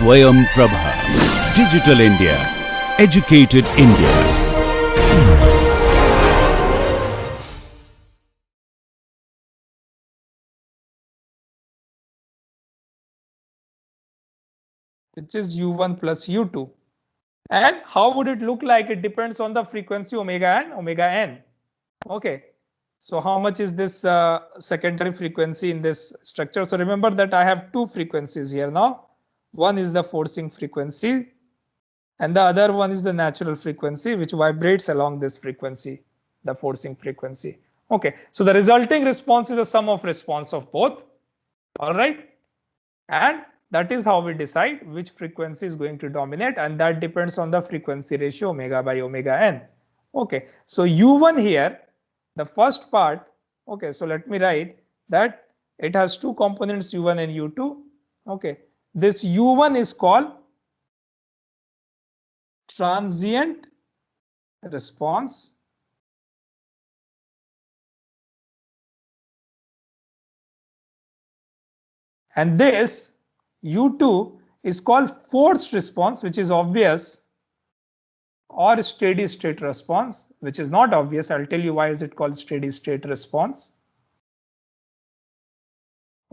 Swayam Prabha. Digital India. Educated India. Which is U1 plus U2. And how would it look like? It depends on the frequency omega and omega n. Okay. So how much is this secondary frequency in this structure? So remember that I have two frequencies here now. One is the forcing frequency and the other one is the natural frequency which vibrates along this frequency, the forcing frequency. Okay, so the resulting response is the sum of response of both. All right. And that is how we decide which frequency is going to dominate, and that depends on the frequency ratio omega by omega n. Okay, so U1 here, the first part, okay, so let me write that it has two components U1 and U2. Okay, this U1 is called transient response. And this U2 is called forced response, which is obvious, or steady state response, which is not obvious. I'll tell you why is it called steady state response.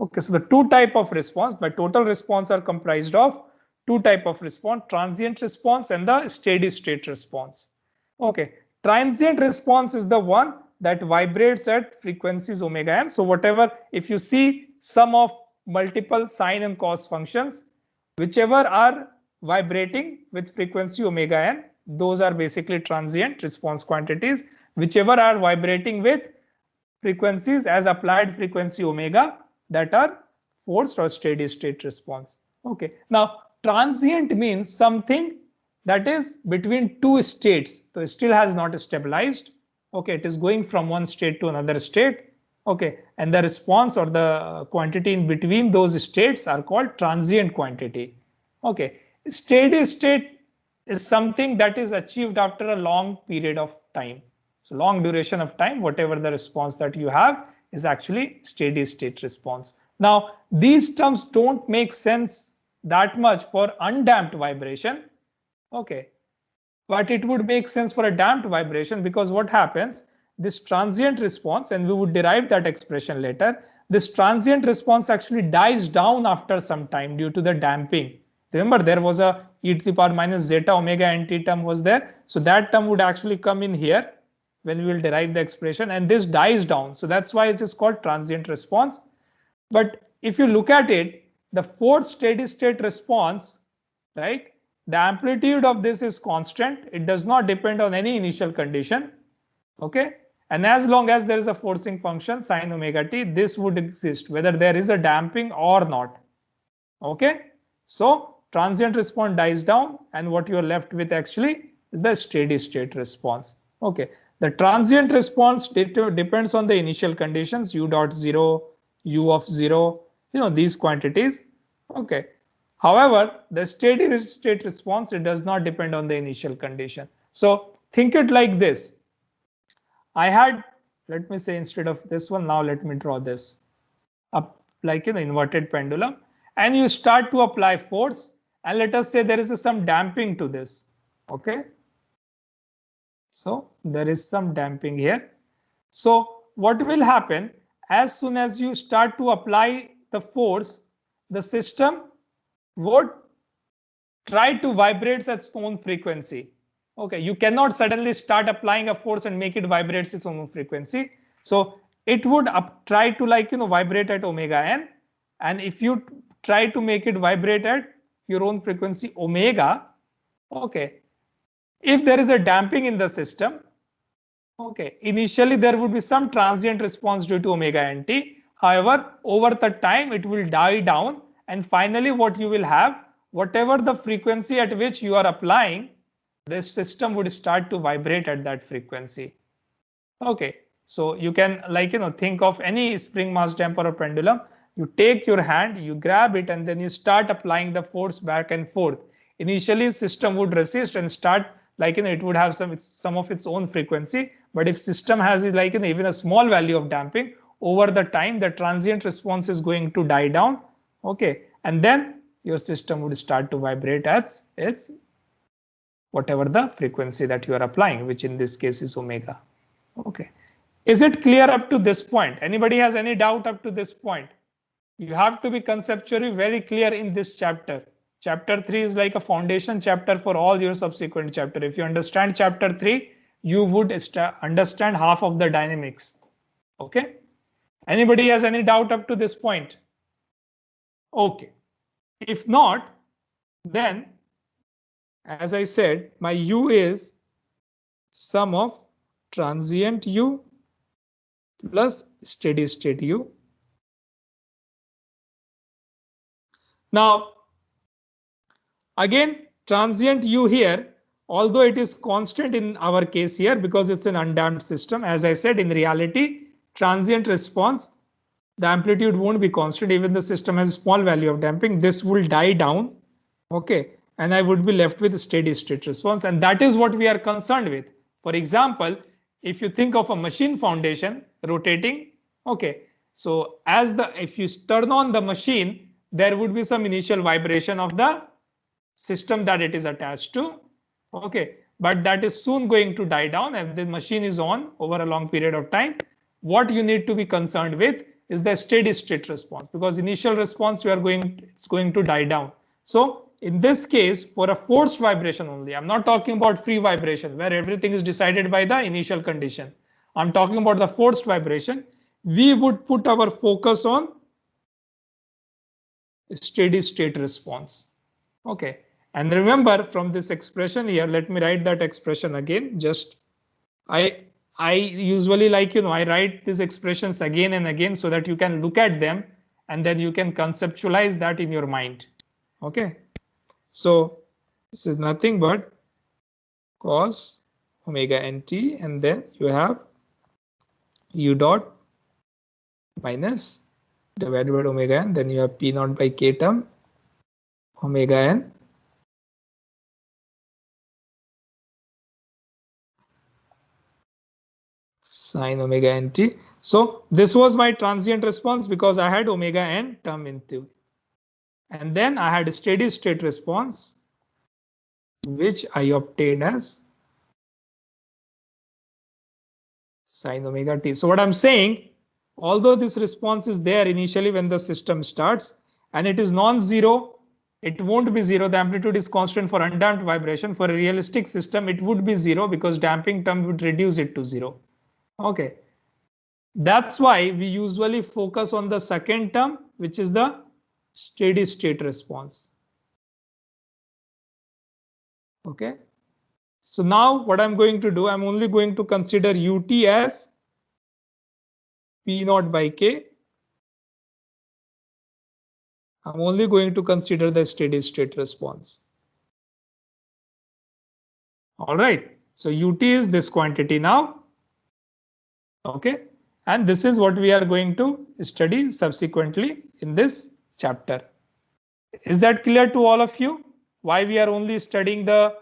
Okay, so the two type of response, by total response are comprised of two type of response, transient response and the steady state response. Okay, transient response is the one that vibrates at frequencies omega n. So whatever, if you see sum of multiple sine and cos functions, whichever are vibrating with frequency omega n, those are basically transient response quantities. Whichever are vibrating with frequencies as applied frequency omega, that are forced or steady state response. Okay, now transient means something that is between two states, so it still has not stabilized. Okay, it is going from one state to another state. Okay, and the response or the quantity in between those states are called transient quantity. Okay, steady state is something that is achieved after a long period of time. So long duration of time, whatever the response that you have is actually steady state response. Now, these terms don't make sense that much for undamped vibration. Okay, but it would make sense for a damped vibration, because what happens, this transient response, and we would derive that expression later, this transient response actually dies down after some time due to the damping. Remember, there was a e to the power minus zeta omega nt term was there. So that term would actually come in here when we will derive the expression, and this dies down. So that's why it's just called transient response. But if you look at it, the forced steady state response, right? The amplitude of this is constant. It does not depend on any initial condition. Okay. And as long as there is a forcing function sine omega t, this would exist whether there is a damping or not. Okay. So transient response dies down, and what you're left with actually is the steady state response. Okay. The transient response depends on the initial conditions, u dot 0, u of 0, these quantities. Okay. However, the steady state response, it does not depend on the initial condition. So think it like this. I had, let me say, instead of this one, now let me draw this up like an inverted pendulum, and you start to apply force, and let us say there is some damping to this. Okay. So there is some damping here. So what will happen, as soon as you start to apply the force, the system would try to vibrate at its own frequency. Okay, you cannot suddenly start applying a force and make it vibrate its own frequency. So it would try to vibrate at omega n, and if you try to make it vibrate at your own frequency omega, okay, if there is a damping in the system, okay, initially there would be some transient response due to omega nt. However, over the time it will die down, and finally what you will have, whatever the frequency at which you are applying, this system would start to vibrate at that frequency. Okay, so you can think of any spring mass damper or pendulum. You take your hand, you grab it, and then you start applying the force back and forth. Initially system would resist and start it would have some of its own frequency. But if system has even a small value of damping, over the time the transient response is going to die down. Okay, and then your system would start to vibrate as its whatever the frequency that you are applying, which in this case is omega. Okay. Is it clear up to this point? Anybody has any doubt up to this point? You have to be conceptually very clear in this chapter. Chapter 3 is like a foundation chapter for all your subsequent chapter. If you understand chapter 3, you would understand half of the dynamics. Okay. Anybody has any doubt up to this point? Okay. If not, then as I said, my U is sum of transient U plus steady state U. Now, again, transient U here, although it is constant in our case here because it's an undamped system, as I said, in reality, transient response, the amplitude won't be constant. Even the system has a small value of damping. This will die down. Okay. And I would be left with a steady state response. And that is what we are concerned with. For example, if you think of a machine foundation rotating, okay. So if you turn on the machine, there would be some initial vibration of the system that it is attached to. Okay. But that is soon going to die down and the machine is on over a long period of time. What you need to be concerned with is the steady state response, because initial response it's going to die down. So in this case, for a forced vibration only, I'm not talking about free vibration where everything is decided by the initial condition. I'm talking about the forced vibration. We would put our focus on steady state response. Okay. And remember from this expression here, let me write that expression again. Just I usually I write these expressions again and again so that you can look at them and then you can conceptualize that in your mind. Okay. So this is nothing but cos omega nt, and then you have u dot minus divided by omega n, then you have p naught by k term omega n sine omega nt. So this was my transient response because I had omega n term into. And then I had a steady state response, which I obtained as sine omega t. So what I'm saying, although this response is there initially when the system starts and it is non-zero, it won't be zero. The amplitude is constant for undamped vibration. For a realistic system, it would be zero because damping term would reduce it to zero. Okay. That's why we usually focus on the second term, which is the steady state response. Okay. So now what I'm going to do, I'm only going to consider ut as p naught by k. I'm only going to consider the steady state response. All right. So ut is this quantity now. Okay. And this is what we are going to study subsequently in this chapter. Is that clear to all of you? Why we are only studying the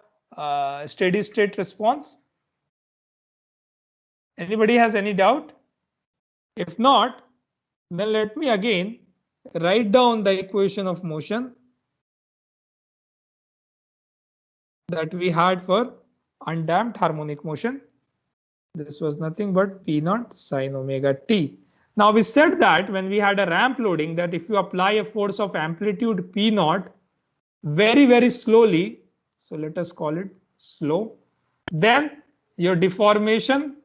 steady state response? Anybody has any doubt? If not, then let me again write down the equation of motion that we had for undamped harmonic motion. This was nothing but p naught sine omega t. Now we said that when we had a ramp loading, that if you apply a force of amplitude p naught very slowly, so let us call it slow, then your deformation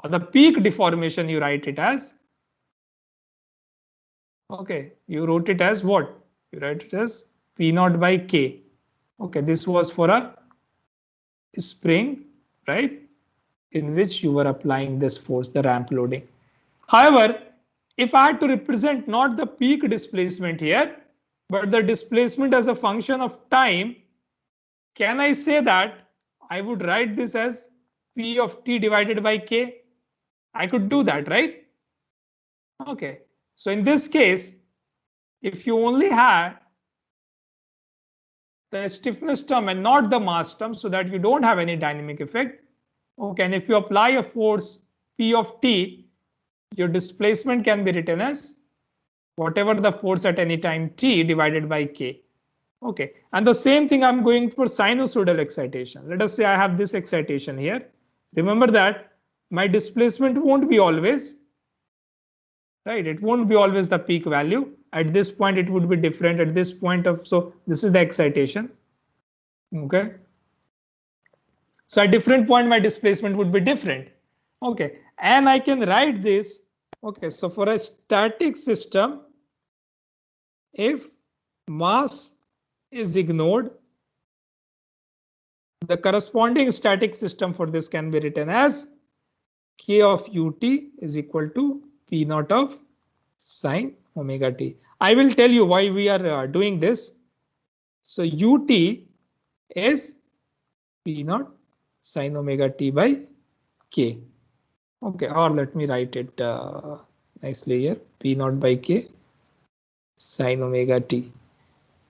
or the peak deformation, you write it as, okay, you wrote it as what? You write it as p naught by k. Okay, this was for a spring, right, in which you were applying this force, the ramp loading. However, if I had to represent not the peak displacement here, but the displacement as a function of time, can I say that I would write this as p of t divided by k? I could do that, right? Okay. So in this case, if you only had the stiffness term and not the mass term, so that you don't have any dynamic effect. Okay, and if you apply a force p of t, your displacement can be written as whatever the force at any time t divided by k. Okay, and the same thing I'm going for sinusoidal excitation. Let us say I have this excitation here. Remember that my displacement won't be always, right? It won't be always the peak value. At this point, it would be different at this point of, so this is the excitation. Okay. So at different point, my displacement would be different. Okay, and I can write this. Okay, so for a static system, if mass is ignored, the corresponding static system for this can be written as k of ut is equal to p naught of sine omega t. I will tell you why we are doing this. So ut is p naught sine omega t by k. Okay, or let me write it nicely here, p naught by k sine omega t.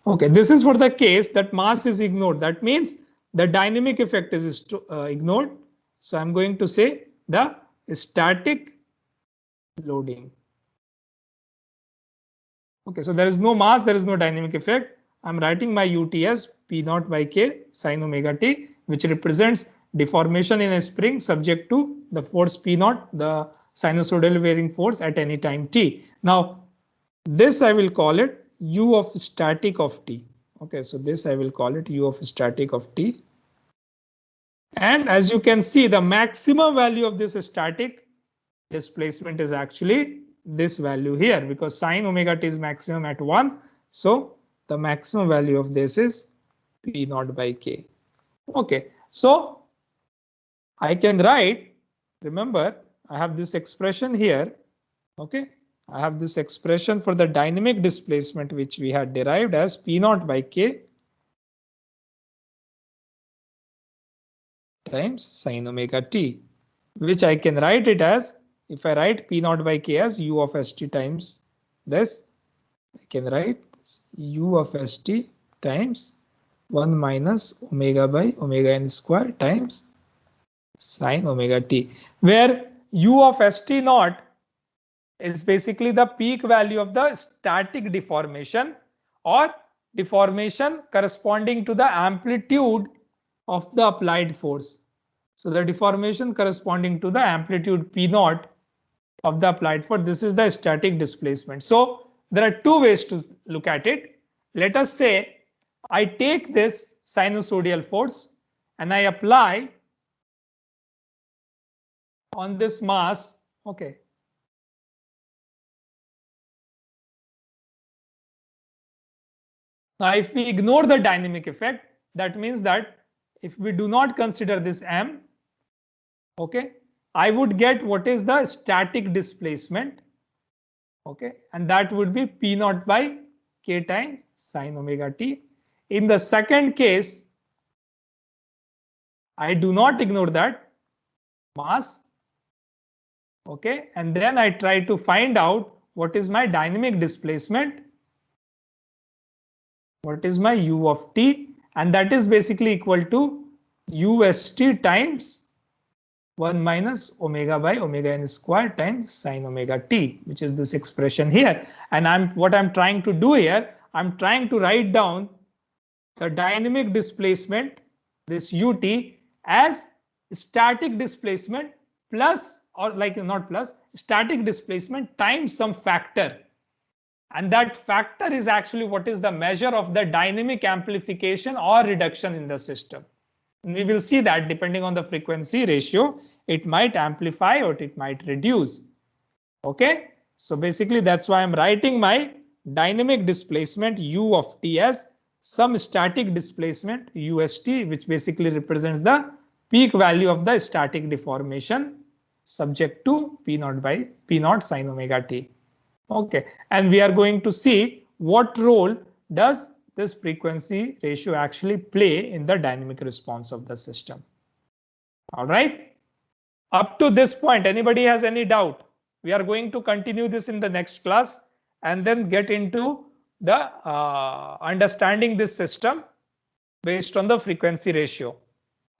Okay, this is for the case that mass is ignored. That means the dynamic effect is ignored. So I'm going to say the static loading. Okay, so there is no mass, there is no dynamic effect. I'm writing my ut as p naught by k sine omega t, which represents deformation in a spring subject to the force p naught, the sinusoidal varying force at any time t. Now, this I will call it u of static of t. Okay, so this I will call it u of static of t. And as you can see, the maximum value of this static displacement is actually this value here, because sine omega t is maximum at 1. So the maximum value of this is p naught by k. Okay, so I can write, remember, I have this expression here. Okay, I have this expression for the dynamic displacement which we had derived as p naught by k times sine omega t, which I can write it as, if I write p naught by k as u of st times this, I can write this u of st times 1 minus omega by omega n square times sine omega t, where u of st naught is basically the peak value of the static deformation or deformation corresponding to the amplitude of the applied force. So the deformation corresponding to the amplitude p naught of the applied force, this is the static displacement. So there are two ways to look at it. Let us say I take this sinusoidal force and I apply on this mass. Okay. Now, if we ignore the dynamic effect, that means that if we do not consider this m, okay, I would get what is the static displacement. Okay, and that would be p naught by k times sine omega t. In the second case, I do not ignore that mass. Okay, and then I try to find out what is my dynamic displacement. What is my u of t? And that is basically equal to ust times 1 minus omega by omega n square times sine omega t, which is this expression here. And what I'm trying to do here, I'm trying to write down the dynamic displacement, this ut, as static displacement plus, or like not plus, static displacement times some factor. And that factor is actually what is the measure of the dynamic amplification or reduction in the system. And we will see that depending on the frequency ratio, it might amplify or it might reduce. Okay, so basically that's why I'm writing my dynamic displacement u of t as some static displacement ust, which basically represents the peak value of the static deformation subject to p naught sine omega t. Okay, and we are going to see what role does this frequency ratio actually play in the dynamic response of the system. All right, up to this point, anybody has any doubt? We are going to continue this in the next class and then get into the understanding this system based on the frequency ratio.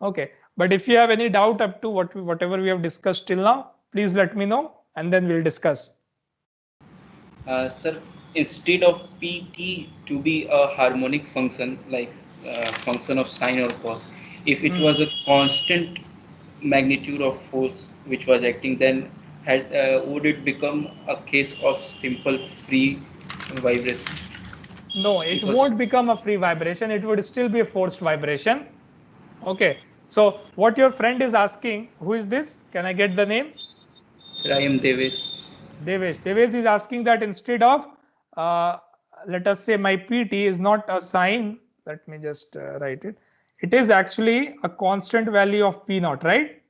Okay, but if you have any doubt up to whatever we have discussed till now, please let me know and then we'll discuss. Sir, instead of pt to be a harmonic function like function of sine or cos, if it was a constant magnitude of force which was acting, then would it become a case of simple free vibration? No, it Because won't become a free vibration. It would still be a forced vibration. Okay. So what your friend is asking, who is this? Can I get the name? I am Deves. Devesh. Devesh is asking that instead of, uh, let us say my PT is not a sine. Let me just write it. It is actually a constant value of P naught, right?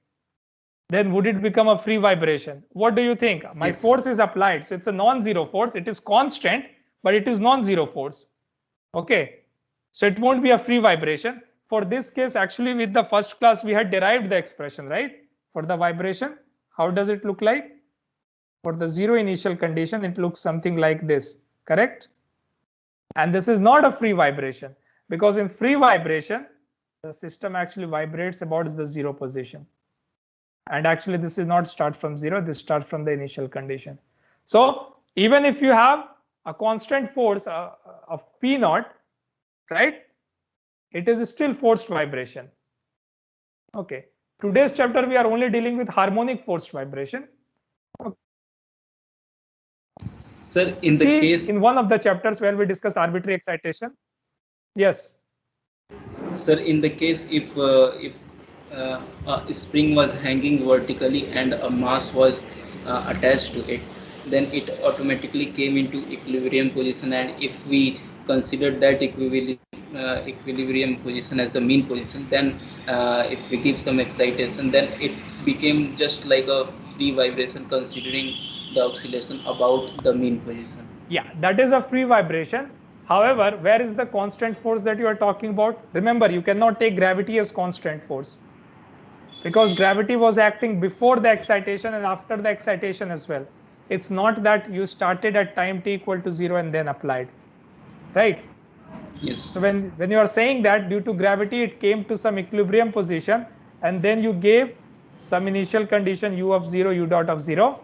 Then would it become a free vibration? What do you think? My Yes. force is applied. So it's a non-zero force. It is constant, but it is non-zero force. Okay. So it won't be a free vibration. For this case, actually with the first class, we had derived the expression, right? For the vibration, how does it look like? For the zero initial condition, it looks something like this, correct? And this is not a free vibration because in free vibration, the system actually vibrates about the zero position. And actually this is not start from zero, this starts from the initial condition. So even if you have a constant force of P naught, right, it is still forced vibration. Okay. Today's chapter, we are only dealing with harmonic forced vibration. Sir, in the See, case, in one of the chapters where we discuss arbitrary excitation. Yes. sir, in the case if a spring was hanging vertically and a mass was attached to it, then it automatically came into equilibrium position. And if we consider that equilibrium position as the mean position, then if we give some excitation, then it became just like a free vibration considering the oscillation about the mean position. Yeah, that is a free vibration. However, where is the constant force that you are talking about? Remember, you cannot take gravity as constant force because gravity was acting before the excitation and after the excitation as well. It's not that you started at time t equal to 0 and then applied, right? Yes. So when you are saying that due to gravity, it came to some equilibrium position and then you gave some initial condition u of 0, u dot of 0,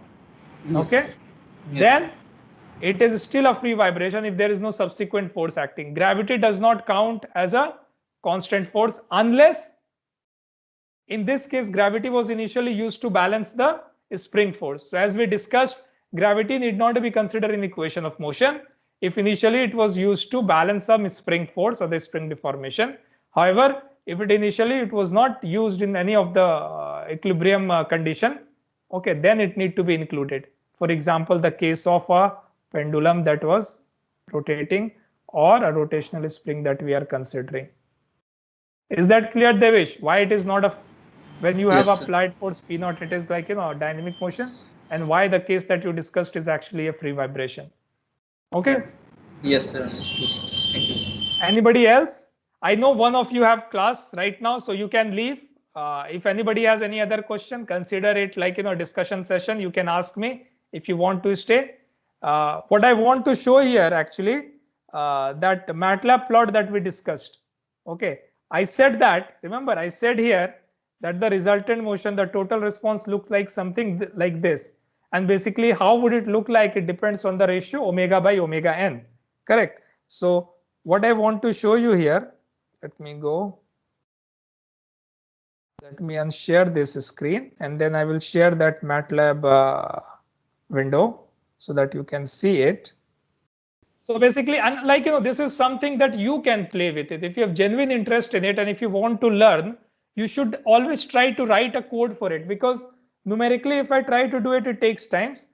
Yes. okay? Yes. Then it is still a free vibration if there is no subsequent force acting. Gravity does not count as a constant force unless, in this case, gravity was initially used to balance the spring force. So as we discussed, gravity need not be considered in equation of motion if initially it was used to balance some spring force or the spring deformation. However, if it was not used in any of the equilibrium condition, okay, then it need to be included. For example, the case of a pendulum that was rotating or a rotational spring that we are considering. Is that clear, Devesh? Why it is not a, when you have Yes, sir. applied force P naught, it is like, dynamic motion, and why the case that you discussed is actually a free vibration. Okay. Yes, sir. Understood. Thank you, sir. Anybody else? I know one of you have class right now, so you can leave. If anybody has any other question, consider it like, discussion session. You can ask me if you want to stay. What I want to show here actually, that MATLAB plot that we discussed. Okay. I said that, remember, I said here that the resultant motion, the total response looks like something like this. And basically, how would it look like? It depends on the ratio omega by omega n. Correct. So what I want to show you here, let me go. Let me unshare this screen and then I will share that MATLAB window so that you can see it. So basically, and like, this is something that you can play with it. If you have genuine interest in it and if you want to learn, you should always try to write a code for it, because numerically, if I try to do it, it takes times.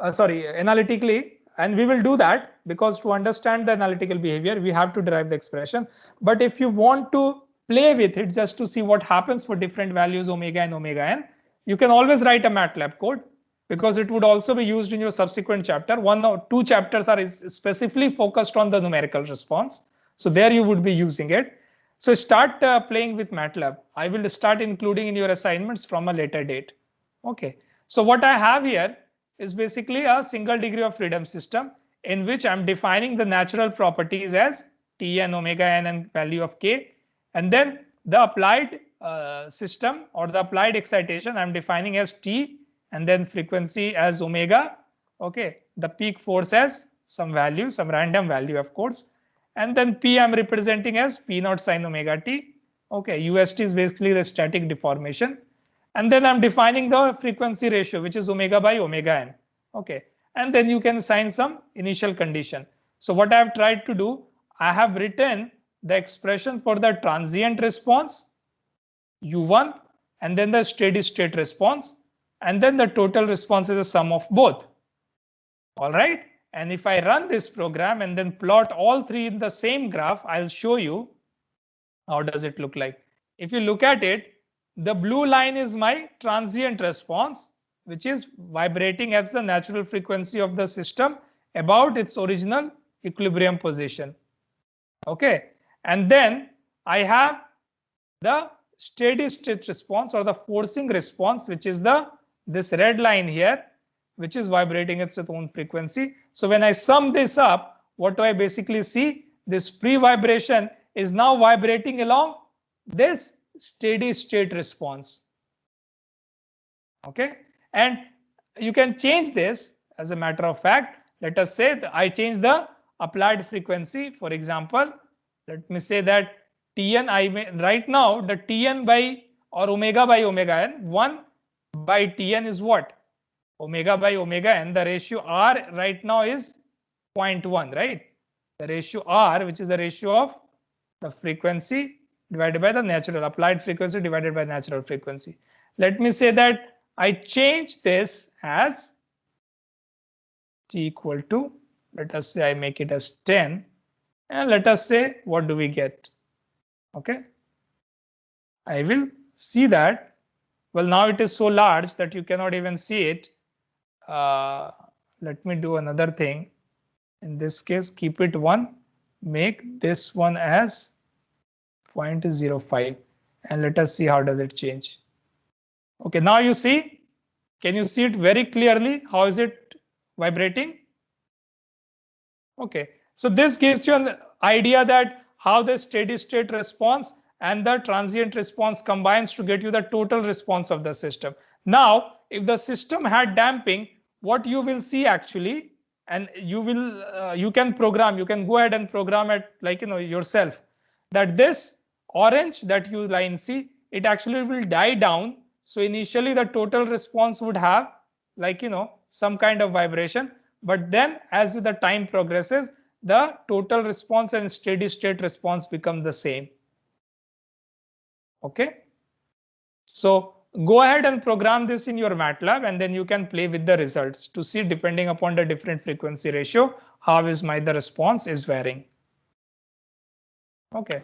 Sorry, analytically, and we will do that because to understand the analytical behavior, we have to derive the expression. But if you want to play with it just to see what happens for different values omega and omega n, you can always write a MATLAB code, because it would also be used in your subsequent chapter. One or two chapters are specifically focused on the numerical response. So there you would be using it. So start playing with MATLAB. I will start including in your assignments from a later date. Okay. So what I have here is basically a single degree of freedom system in which I'm defining the natural properties as T and omega n and value of K. And then the applied system or the applied excitation I'm defining as T and then frequency as omega. Okay, the peak force as some value, some random value, of course. And then P I'm representing as P naught sine omega t. Okay, UST is basically the static deformation. And then I'm defining the frequency ratio, which is omega by omega n. Okay, and then you can assign some initial condition. So what I have tried to do, I have written the expression for the transient response, U1, and then the steady state response, and then the total response is a sum of both. All right. And if I run this program and then plot all three in the same graph, I'll show you how does it look like. If you look at it, the blue line is my transient response, which is vibrating at the natural frequency of the system about its original equilibrium position. Okay. And then I have the steady state response or the forcing response, which is this red line here, which is vibrating at its own frequency. So when I sum this up, what do I basically see? This pre-vibration is now vibrating along this steady state response. Okay, and you can change this. As a matter of fact, let us say that I change the applied frequency. For example, let me say that Tn, right now the Tn by omega n, 1 by Tn is what? Omega by omega n. The ratio R right now is 0.1, right? The ratio R, which is the ratio of the frequency divided by the natural applied frequency divided by natural frequency. Let me say that I change this as T equal to, let us say I make it as 10, and let us say what do we get? Okay, I will see that. Well, now it is so large that you cannot even see it. Let me do another thing. In this case, keep it 1, make this one as 0.05, and let us see how does it change. Okay, now you see, can you see it very clearly? How is it vibrating? Okay, so this gives you an idea that how the steady state response and the transient response combines to get you the total response of the system. Now, if the system had damping, what you will see actually, and you can program, you can go ahead and program it like yourself, that this orange that you line see, it actually will die down. So initially the total response would have like some kind of vibration, but then as the time progresses, the total response and steady state response become the same. Okay, so go ahead and program this in your MATLAB, and then you can play with the results to see, depending upon the different frequency ratio, how is the response is varying. Okay.